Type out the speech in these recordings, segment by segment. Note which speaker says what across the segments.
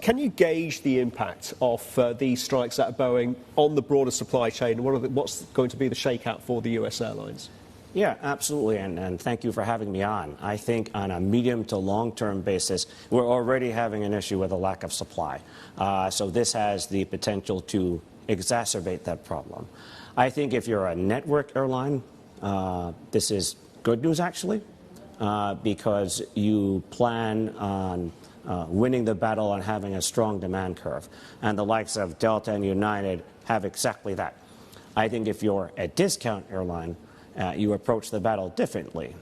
Speaker 1: Can you gauge the impact of these strikes at Boeing on the broader supply chain? What's going to be the shakeout for the US airlines?
Speaker 2: Yeah, absolutely, and thank you for having me on. I think on a medium to long-term basis, we're already having an issue with a lack of supply. So this has the potential to exacerbate that problem. I think if you're a network airline, this is good news, actually, because you plan on winning the battle on having a strong demand curve. And the likes of Delta and United have exactly that. I think if you're a discount airline, you approach the battle differently.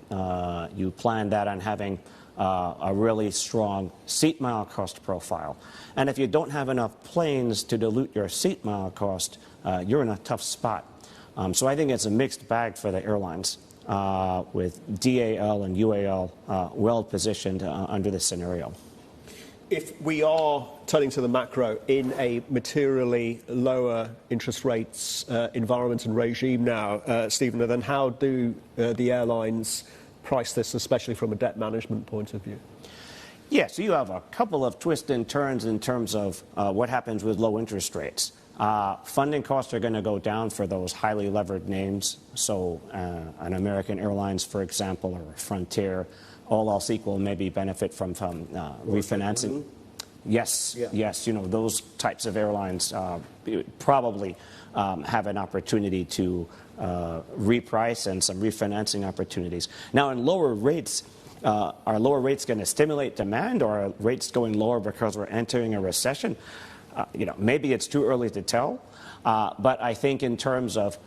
Speaker 2: You plan that on having a really strong seat mile cost profile. And if you don't have enough planes to dilute your seat mile cost, you're in a tough spot. So I think it's a mixed bag for the airlines, with DAL and UAL well positioned under this scenario.
Speaker 1: If we are turning to the macro in a materially lower interest rates environment and regime now, Stephen, then how do the airlines price this, especially from a debt management point of view?
Speaker 2: Yeah, so you have a couple of twists and turns in terms of what happens with low interest rates. Funding costs are going to go down for those highly levered names. So an American Airlines, for example, or a Frontier, all else equal, maybe benefit from refinancing. Yes, yeah. Yes, you know, those types of airlines probably have an opportunity to reprice and some refinancing opportunities. Now, in lower rates, are lower rates going to stimulate demand, or are rates going lower because we're entering a recession? You know, maybe it's too early to tell, but I think in terms of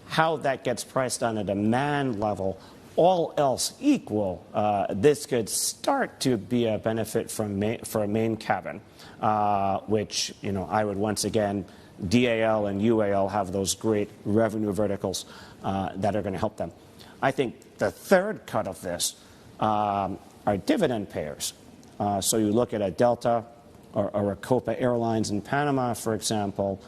Speaker 2: how that gets priced on a demand level, all else equal, this could start to be a benefit for a main cabin, which, you know, I would once again, DAL and UAL have those great revenue verticals that are going to help them. I think the third cut of this are dividend payers. So you look at a Delta or a Copa Airlines in Panama, for example,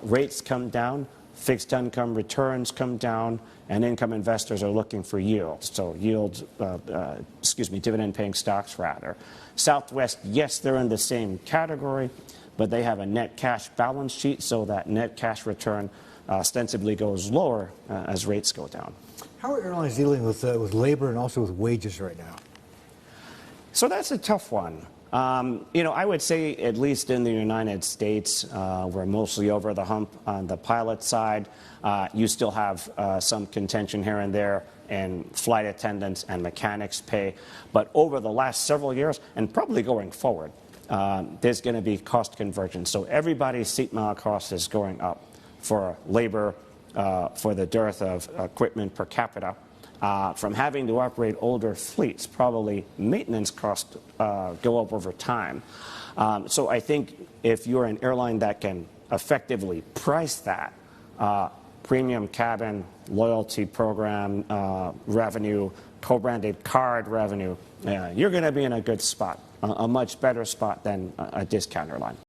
Speaker 2: rates come down, fixed income returns come down, and income investors are looking for yield. So yields, dividend-paying stocks, rather. Southwest, yes, they're in the same category, but they have a net cash balance sheet, so that net cash return ostensibly goes lower as rates go down.
Speaker 3: How are airlines dealing with labor and also with wages right now?
Speaker 2: So that's a tough one. You know, I would say, at least in the United States, we're mostly over the hump on the pilot side. You still have some contention here and there in flight attendants and mechanics pay. But over the last several years, and probably going forward, there's going to be cost convergence. So everybody's seat mile cost is going up for labor, for the dearth of equipment per capita. From having to operate older fleets, probably maintenance costs go up over time. So I think if you're an airline that can effectively price that, premium cabin, loyalty program revenue, co-branded card revenue, you're going to be in a good spot, a much better spot than a discount airline.